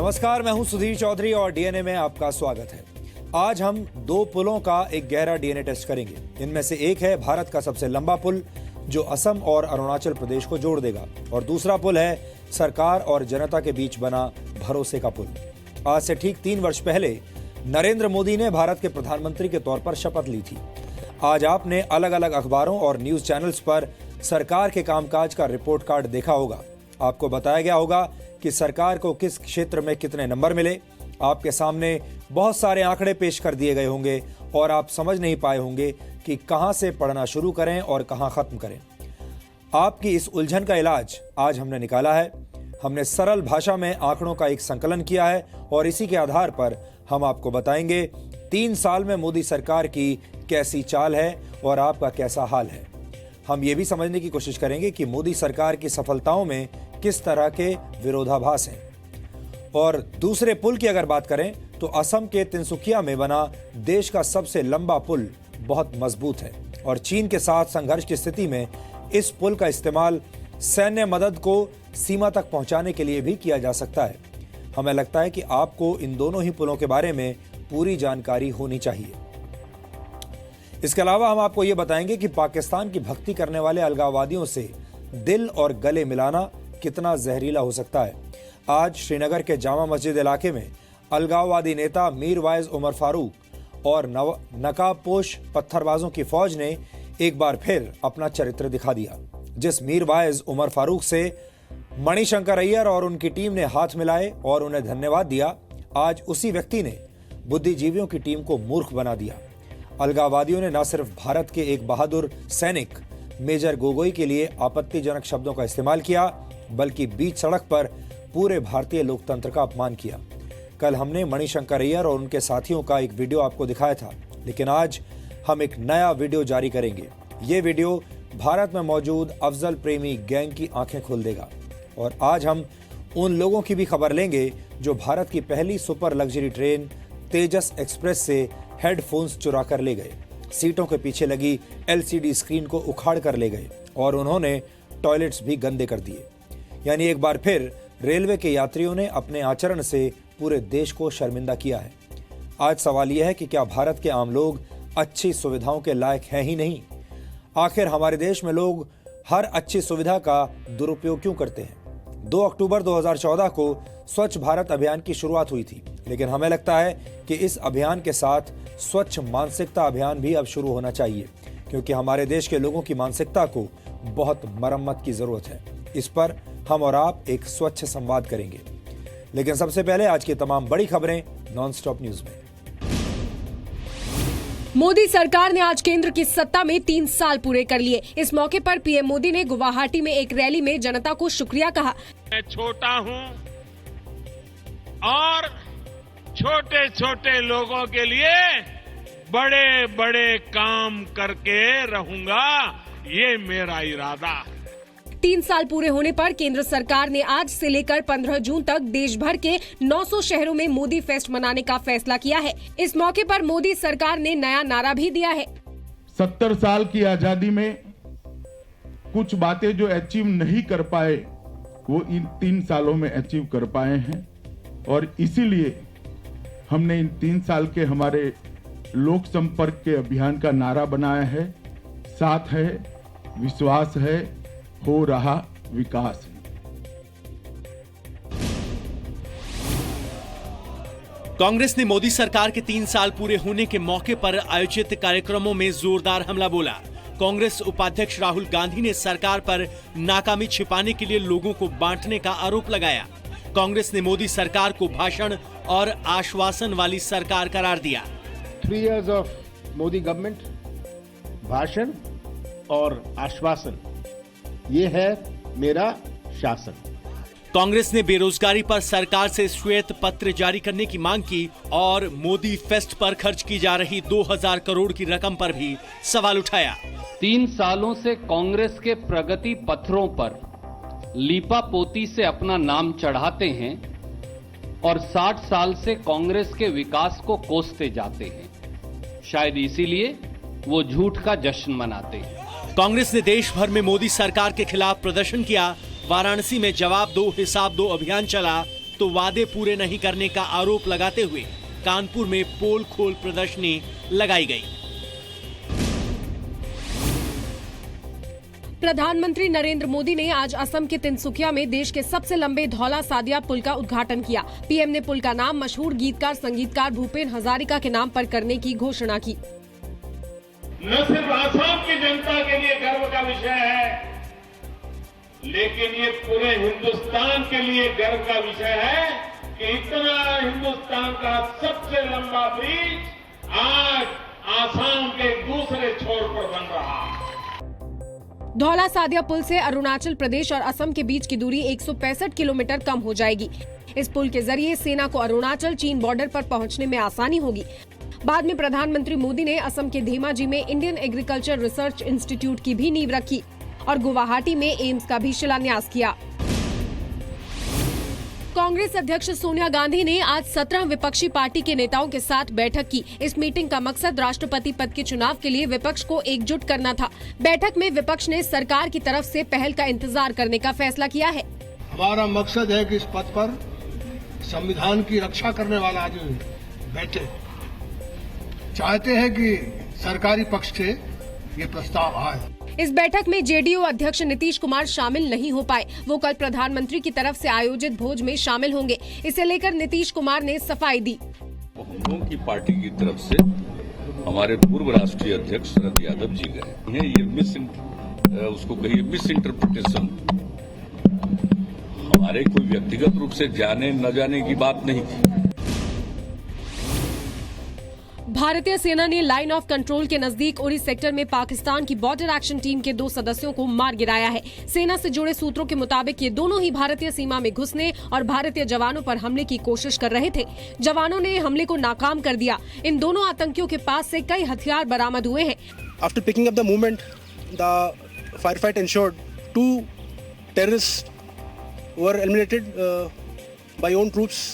नमस्कार, मैं हूं सुधीर चौधरी और डीएनए में आपका स्वागत है। आज हम दो पुलों का एक गहरा डीएनए टेस्ट करेंगे। इनमें से एक है भारत का सबसे लंबा पुल जो असम और अरुणाचल प्रदेश को जोड़ देगा, और दूसरा पुल है सरकार और जनता के बीच बना भरोसे का पुल। आज से ठीक 3 वर्ष पहले नरेंद्र मोदी ने भारत के प्रधानमंत्री के तौर पर शपथ ली थी। आज आपने अलग अलग अखबारों और न्यूज चैनल्स पर सरकार के कामकाज का रिपोर्ट कार्ड देखा होगा। आपको बताया गया होगा कि सरकार को किस क्षेत्र में कितने नंबर मिले। आपके सामने बहुत सारे आंकड़े पेश कर दिए गए होंगे और आप समझ नहीं पाए होंगे कि कहां से पढ़ना शुरू करें और कहां खत्म करें। आपकी इस उलझन का इलाज आज हमने निकाला है। हमने सरल भाषा में आंकड़ों का एक संकलन किया है और इसी के आधार पर हम आपको बताएंगे 3 साल में मोदी सरकार की कैसी चाल है और आपका कैसा हाल है। हम ये भी समझने की कोशिश करेंगे कि मोदी सरकार की सफलताओं में किस तरह के विरोधाभास हैं। और दूसरे पुल की अगर बात करें तो असम के तिनसुकिया में बना देश का सबसे लंबा पुल बहुत मजबूत है और चीन के साथ संघर्ष की स्थिति में इस पुल का इस्तेमाल सैन्य मदद को सीमा तक पहुंचाने के लिए भी किया जा सकता है। हमें लगता है कि आपको इन दोनों ही पुलों के बारे में पूरी जानकारी होनी चाहिए। इसके अलावा हम आपको ये बताएंगे कि पाकिस्तान की भक्ति करने वाले अलगाववादियों से दिल और गले मिलाना कितना जहरीला हो सकता है। आज श्रीनगर के जामा मस्जिद इलाके में अलगाववादी नेता मीर वाइज उमर फारूक और नकाबपोश पत्थरबाजों की फौज ने एक बार फिर अपना चरित्र दिखा दिया। जिस मीर वाइज उमर फारूक से मणिशंकर अय्यर और उनकी टीम ने हाथ मिलाए और उन्हें धन्यवाद दिया, आज उसी व्यक्ति ने बुद्धिजीवियों की टीम को मूर्ख बना दिया। अलगाववादियों ने न सिर्फ भारत के एक बहादुर सैनिक मेजर गोगोई के लिए आपत्तिजनक शब्दों का इस्तेमाल किया, बल्कि बीच सड़क पर पूरे भारतीय लोकतंत्र का अपमान किया। कल हमने मणिशंकर अय्यर और उनके साथियों का एक वीडियो आपको दिखाया था, लेकिन आज हम एक नया वीडियो जारी करेंगे। ये वीडियो भारत में मौजूद अफजल प्रेमी गैंग की आंखें खोल देगा। और आज हम उन लोगों की भी खबर लेंगे जो भारत की पहली सुपर लग्जरी ट्रेन तेजस एक्सप्रेस से हेडफोन्स चुरा कर ले गए, सीटों के पीछे लगी LCD स्क्रीन को उखाड़ कर ले गए और उन्होंने टॉयलेट्स भी गंदे कर दिए। यानी एक बार फिर रेलवे के यात्रियों ने अपने आचरण से पूरे देश को शर्मिंदा किया है। आज सवाल यह है कि क्या भारत के आम लोग अच्छी सुविधाओं के लायक हैं ही नहीं? आखिर हमारे देश में लोग हर अच्छी सुविधा का दुरुपयोग क्यों करते हैं? 2 अक्टूबर 2014 को स्वच्छ भारत अभियान की शुरुआत हुई थी, लेकिन हमें लगता है कि इस अभियान के साथ स्वच्छ मानसिकता अभियान भी अब शुरू होना चाहिए, क्योंकि हमारे देश के लोगों की मानसिकता को बहुत मरम्मत की जरूरत है। इस पर हम और आप एक स्वच्छ संवाद करेंगे, लेकिन सबसे पहले आज की तमाम बड़ी खबरें नॉनस्टॉप न्यूज में। मोदी सरकार ने आज केंद्र की सत्ता में 3 साल पूरे कर लिए। इस मौके पर पीएम मोदी ने गुवाहाटी में एक रैली में जनता को शुक्रिया कहा। मैं छोटा हूं और छोटे छोटे लोगों के लिए बड़े बड़े काम करके रहूंगा, ये मेरा इरादा है। 3 साल पूरे होने पर केंद्र सरकार ने आज से लेकर 15 जून तक देश भर के 900 शहरों में मोदी फेस्ट मनाने का फैसला किया है। इस मौके पर मोदी सरकार ने नया नारा भी दिया है। 70 साल की आजादी में कुछ बातें जो अचीव नहीं कर पाए वो इन 3 सालों में अचीव कर पाए हैं, और इसीलिए हमने इन 3 साल के हमारे लोक संपर्क के अभियान का नारा बनाया है, साथ है, विश्वास है, हो रहा विकास। कांग्रेस ने मोदी सरकार के 3 साल पूरे होने के मौके पर आयोजित कार्यक्रमों में जोरदार हमला बोला। कांग्रेस उपाध्यक्ष राहुल गांधी ने सरकार पर नाकामी छिपाने के लिए लोगों को बांटने का आरोप लगाया। कांग्रेस ने मोदी सरकार को भाषण और आश्वासन वाली सरकार करार दिया। 3 years of मोदी गवर्नमेंट, भाषण और आश्वासन, ये है मेरा शासन। कांग्रेस ने बेरोजगारी पर सरकार से श्वेत पत्र जारी करने की मांग की और मोदी फेस्ट पर खर्च की जा रही 2000 करोड़ की रकम पर भी सवाल उठाया। 3 सालों से कांग्रेस के प्रगति पत्रों पर लीपापोती से अपना नाम चढ़ाते हैं और 60 साल से कांग्रेस के विकास को कोसते जाते हैं। शायद इसीलिए वो झूठ का जश्न मनाते हैं। कांग्रेस ने देश भर में मोदी सरकार के खिलाफ प्रदर्शन किया। वाराणसी में जवाब दो हिसाब दो अभियान चला। तो वादे पूरे नहीं करने का आरोप लगाते हुए कानपुर में पोल खोल प्रदर्शनी लगाई गई। प्रधानमंत्री नरेंद्र मोदी ने आज असम के तिनसुकिया में देश के सबसे लंबे धौला सादिया पुल का उद्घाटन किया। पीएम ने पुल का नाम मशहूर गीतकार संगीतकार भूपेन हजारिका के नाम पर करने की घोषणा की। न सिर्फ असम की जनता के लिए गर्व का विषय है, लेकिन ये पूरे हिंदुस्तान के लिए गर्व का विषय है कि इतना हिंदुस्तान का सबसे लंबा ब्रिज आज आसाम के दूसरे छोर पर बन रहा है। धौला सादिया पुल से अरुणाचल प्रदेश और असम के बीच की दूरी 165 किलोमीटर कम हो जाएगी। इस पुल के जरिए सेना को अरुणाचल चीन बॉर्डर पर पहुंचने में आसानी होगी। बाद में प्रधानमंत्री मोदी ने असम के धेमाजी में इंडियन एग्रीकल्चर रिसर्च इंस्टीट्यूट की भी नींव रखी और गुवाहाटी में एम्स का भी शिलान्यास किया। कांग्रेस अध्यक्ष सोनिया गांधी ने आज 17 विपक्षी पार्टी के नेताओं के साथ बैठक की। इस मीटिंग का मकसद राष्ट्रपति पद के चुनाव के लिए विपक्ष को एकजुट करना था। बैठक में विपक्ष ने सरकार की तरफ से पहल का इंतजार करने का फैसला किया है। हमारा मकसद है कि इस पद पर संविधान की रक्षा करने वाला आदमी बैठे। चाहते हैं कि सरकारी पक्ष से ये प्रस्ताव आए। इस बैठक में जेडीयू अध्यक्ष नीतीश कुमार शामिल नहीं हो पाए। वो कल प्रधानमंत्री की तरफ से आयोजित भोज में शामिल होंगे। इसे लेकर नीतीश कुमार ने सफाई दी। हम लोगों की पार्टी की तरफ से हमारे पूर्व राष्ट्रीय अध्यक्ष शरद यादव जी गए हैं। ये उसको कहिए मिस इंटरप्रिटेशन, हमारे कोई व्यक्तिगत रूप से जाने न जाने की बात नहीं थी। भारतीय सेना ने लाइन ऑफ कंट्रोल के नजदीक उरी सेक्टर में पाकिस्तान की बॉर्डर एक्शन टीम के 2 सदस्यों को मार गिराया है। सेना से जुड़े सूत्रों के मुताबिक ये दोनों ही भारतीय सीमा में घुसने और भारतीय जवानों पर हमले की कोशिश कर रहे थे। जवानों ने हमले को नाकाम कर दिया। इन दोनों आतंकियों के पास से कई हथियार बरामद हुए हैं। After picking up the movement, the firefight ensured 2 terrorists were eliminated by own troops.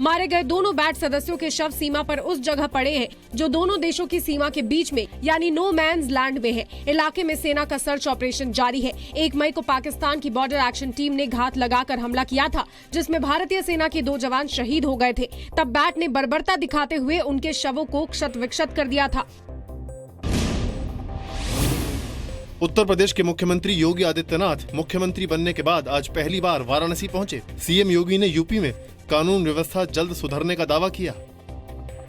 मारे गए दोनों बैट सदस्यों के शव सीमा पर उस जगह पड़े हैं जो दोनों देशों की सीमा के बीच में यानी नो मैन्स लैंड में है। इलाके में सेना का सर्च ऑपरेशन जारी है। 1 मई को पाकिस्तान की बॉर्डर एक्शन टीम ने घात लगाकर हमला किया था, जिसमें भारतीय सेना के 2 जवान शहीद हो गए थे। तब बैट ने बर्बरता दिखाते हुए उनके शवों को क्षत विक्षत कर दिया था। उत्तर प्रदेश के मुख्यमंत्री योगी आदित्यनाथ मुख्यमंत्री बनने के बाद आज पहली बार वाराणसी पहुंचे। सीएम योगी ने यूपी में कानून व्यवस्था जल्द सुधरने का दावा किया।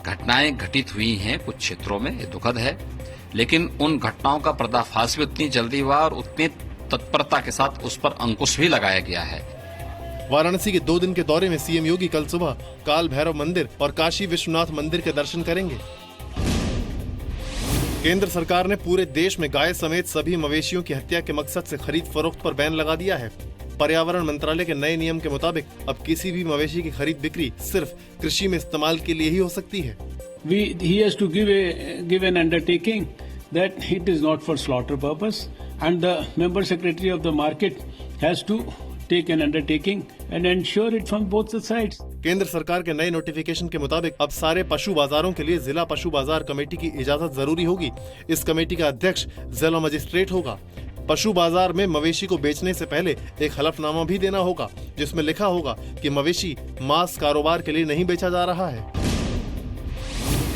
घटनाएं घटित हुई हैं कुछ क्षेत्रों में, ये दुखद है, लेकिन उन घटनाओं का पर्दाफाश भी उतनी जल्दी हुआ और उतनी तत्परता के साथ उस पर अंकुश भी लगाया गया है। वाराणसी के 2 दिन के दौरे में सीएम योगी कल सुबह काल भैरव मंदिर और काशी विश्वनाथ मंदिर के दर्शन करेंगे। केंद्र सरकार ने पूरे देश में गाय समेत सभी मवेशियों की हत्या के मकसद से खरीद फरोख्त पर बैन लगा दिया है। पर्यावरण मंत्रालय के नए नियम के मुताबिक अब किसी भी मवेशी की खरीद बिक्री सिर्फ कृषि में इस्तेमाल के लिए ही हो सकती है। He has to give an undertaking that it is not for slaughter purpose, and the member secretary of the market has to take an undertaking and ensure it from both the sides. केंद्र सरकार के नए notification के मुताबिक अब सारे पशु बाजारों के लिए जिला पशु बाजार कमेटी की इजाजत जरूरी होगी। इस कमेटी का अध्यक्ष जिला मजिस्ट्रेट होगा। पशु बाजार में मवेशी को बेचने से पहले एक हलफनामा भी देना होगा, जिसमें लिखा होगा कि मवेशी मांस कारोबार के लिए नहीं बेचा जा रहा है।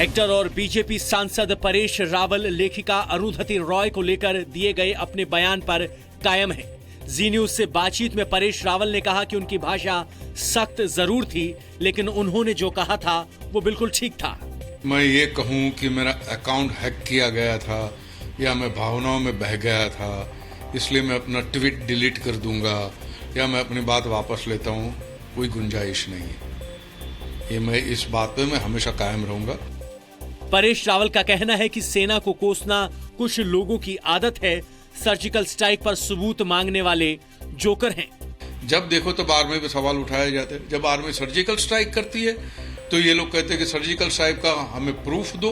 एक्टर और बीजेपी सांसद परेश रावल लेखिका अरुंधति रॉय को लेकर दिए गए अपने बयान पर कायम है। जी न्यूज से बातचीत में परेश रावल ने कहा कि उनकी भाषा सख्त जरूर थी, लेकिन उन्होंने जो कहा था वो बिल्कुल ठीक था। मैं ये कहूं कि मेरा अकाउंट हैक किया गया था या मैं भावनाओं में बह गया था, इसलिए मैं अपना ट्वीट डिलीट कर दूंगा या मैं अपनी बात वापस लेता हूं, कोई गुंजाइश नहीं है। ये मैं इस बात पे मैं हमेशा कायम रहूंगा। परेश रावल का कहना है कि सेना को कोसना कुछ लोगों की आदत है। सर्जिकल स्ट्राइक पर सबूत मांगने वाले जोकर हैं। जब देखो तब आर्मी पे सवाल उठाए जाते हैं। जब आर्मी सर्जिकल स्ट्राइक करती है तो ये लोग कहते हैं कि सर्जिकल स्ट्राइक का हमें प्रूफ दो।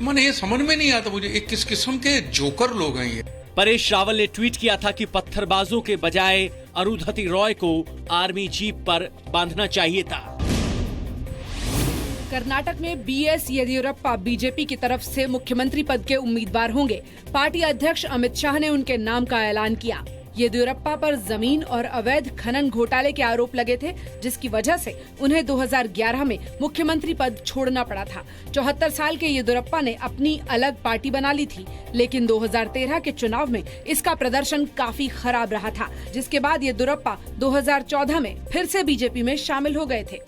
मैंने ये समझ में नहीं आता मुझे, किस किस्म के जोकर लोग हैं ये। परेश रावल ने ट्वीट किया था कि पत्थरबाजों के बजाय अरुंधति रॉय को आर्मी जीप पर बांधना चाहिए था। कर्नाटक में बीएस येदियुरप्पा बीजेपी की तरफ से मुख्यमंत्री पद के उम्मीदवार होंगे। पार्टी अध्यक्ष अमित शाह ने उनके नाम का ऐलान किया। येदियुरप्पा पर जमीन और अवैध खनन घोटाले के आरोप लगे थे, जिसकी वजह से उन्हें 2011 में मुख्यमंत्री पद छोड़ना पड़ा था। 74 साल के येदियुरप्पा ने अपनी अलग पार्टी बना ली थी, लेकिन 2013 के चुनाव में इसका प्रदर्शन काफी खराब रहा था, जिसके बाद येदियुरप्पा 2014 में फिर से बीजेपी में शामिल हो गए थे।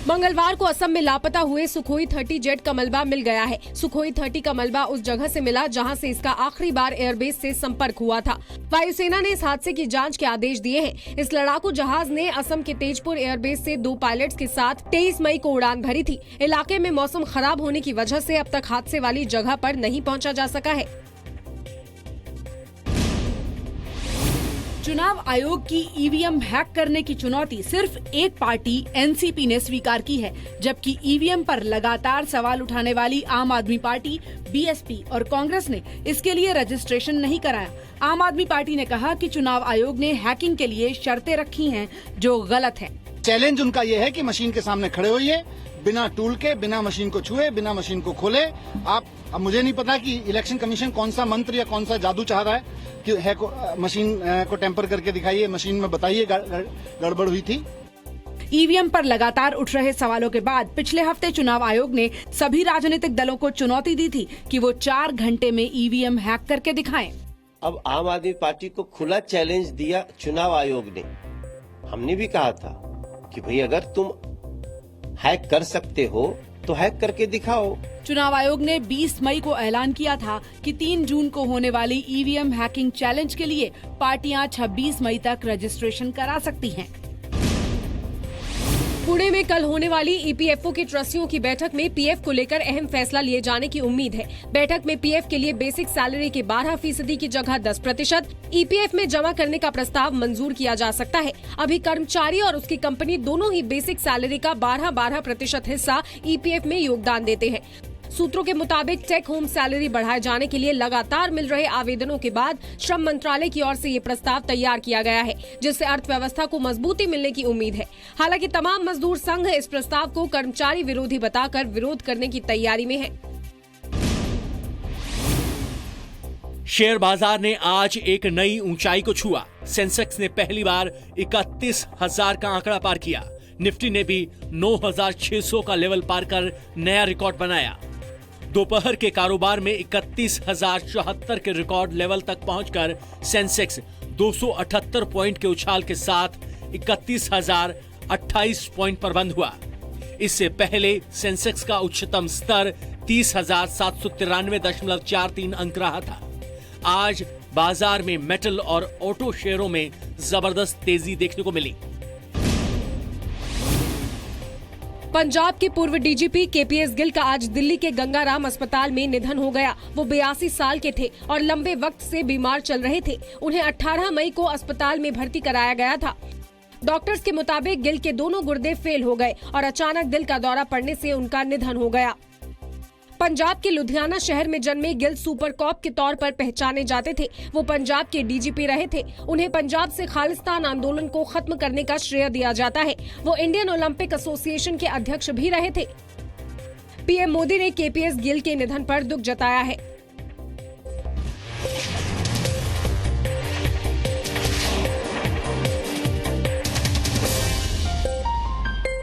मंगलवार को असम में लापता हुए सुखोई 30 जेट का मलबा मिल गया है। सुखोई 30 का मलबा उस जगह से मिला जहां से इसका आखिरी बार एयरबेस से संपर्क हुआ था। वायुसेना ने इस हादसे की जांच के आदेश दिए हैं। इस लड़ाकू जहाज ने असम के तेजपुर एयरबेस से 2 पायलट्स के साथ 23 मई को उड़ान भरी थी। इलाके में मौसम खराब होने की वजह से अब तक हादसे वाली जगह पर नहीं पहुंचा जा सका है। चुनाव आयोग की ईवीएम हैक करने की चुनौती सिर्फ एक पार्टी एनसीपी ने स्वीकार की है, जबकि ईवीएम पर लगातार सवाल उठाने वाली आम आदमी पार्टी, बीएसपी और कांग्रेस ने इसके लिए रजिस्ट्रेशन नहीं कराया। आम आदमी पार्टी ने कहा कि चुनाव आयोग ने हैकिंग के लिए शर्तें रखी हैं जो गलत है। चैलेंज उनका ये है कि मशीन के सामने खड़े होइए, बिना टूल के, बिना मशीन को छुए, बिना मशीन को खोले। अब मुझे नहीं पता कि इलेक्शन कमीशन कौन सा मंत्र या कौन सा जादू चाह रहा है कि मशीन को टेम्पर करके दिखाइए, मशीन में बताइए गड़बड़ हुई थी। ईवीएम पर लगातार उठ रहे सवालों के बाद पिछले हफ्ते चुनाव आयोग ने सभी राजनीतिक दलों को चुनौती दी थी कि वो 4 घंटे में ईवीएम हैक करके दिखाएं। अब आम आदमी पार्टी को खुला चैलेंज दिया चुनाव आयोग ने। हमने भी कहा था कि भाई अगर तुम हैक कर सकते हो तो हैक करके दिखाओ। चुनाव आयोग ने 20 मई को ऐलान किया था कि 3 जून को होने वाली ईवीएम हैकिंग चैलेंज के लिए पार्टियां 26 मई तक रजिस्ट्रेशन करा सकती हैं। पुणे में कल होने वाली ईपीएफओ के ट्रस्टियों की बैठक में पीएफ को लेकर अहम फैसला लिए जाने की उम्मीद है। बैठक में पीएफ के लिए बेसिक सैलरी के 12% की जगह 10% ईपीएफ में जमा करने का प्रस्ताव मंजूर किया जा सकता है। अभी कर्मचारी और उसकी कंपनी दोनों ही बेसिक सैलरी का 12% हिस्सा ईपीएफ में योगदान देते हैं। सूत्रों के मुताबिक टेक होम सैलरी बढ़ाए जाने के लिए लगातार मिल रहे आवेदनों के बाद श्रम मंत्रालय की ओर से ये प्रस्ताव तैयार किया गया है, जिससे अर्थव्यवस्था को मजबूती मिलने की उम्मीद है। हालांकि तमाम मजदूर संघ इस प्रस्ताव को कर्मचारी विरोधी बताकर विरोध करने की तैयारी में है। शेयर बाजार ने आज एक नई ऊंचाई को छुआ। सेंसेक्स ने पहली बार 31,000 का आंकड़ा पार किया। निफ्टी ने भी 9,600 का लेवल पार कर नया रिकॉर्ड बनाया। दोपहर के कारोबार में 31,074 के रिकॉर्ड लेवल तक पहुंचकर सेंसेक्स 278 पॉइंट के उछाल के साथ 31,028 पॉइंट पर बंद हुआ। इससे पहले सेंसेक्स का उच्चतम स्तर 30,793.43 अंक रहा था। आज बाजार में मेटल और ऑटो शेयरों में जबरदस्त तेजी देखने को मिली। पंजाब के पूर्व डीजीपी केपीएस गिल का आज दिल्ली के गंगाराम अस्पताल में निधन हो गया। वो 82 साल के थे और लंबे वक्त से बीमार चल रहे थे। उन्हें 18 मई को अस्पताल में भर्ती कराया गया था। डॉक्टर्स के मुताबिक गिल के दोनों गुर्दे फेल हो गए और अचानक दिल का दौरा पड़ने से उनका निधन हो गया। पंजाब के लुधियाना शहर में जन्मे गिल सुपर कॉप के तौर पर पहचाने जाते थे। वो पंजाब के डीजीपी रहे थे। उन्हें पंजाब से खालिस्तान आंदोलन को खत्म करने का श्रेय दिया जाता है। वो इंडियन ओलंपिक एसोसिएशन के अध्यक्ष भी रहे थे। पीएम मोदी ने केपीएस गिल के निधन पर दुख जताया है।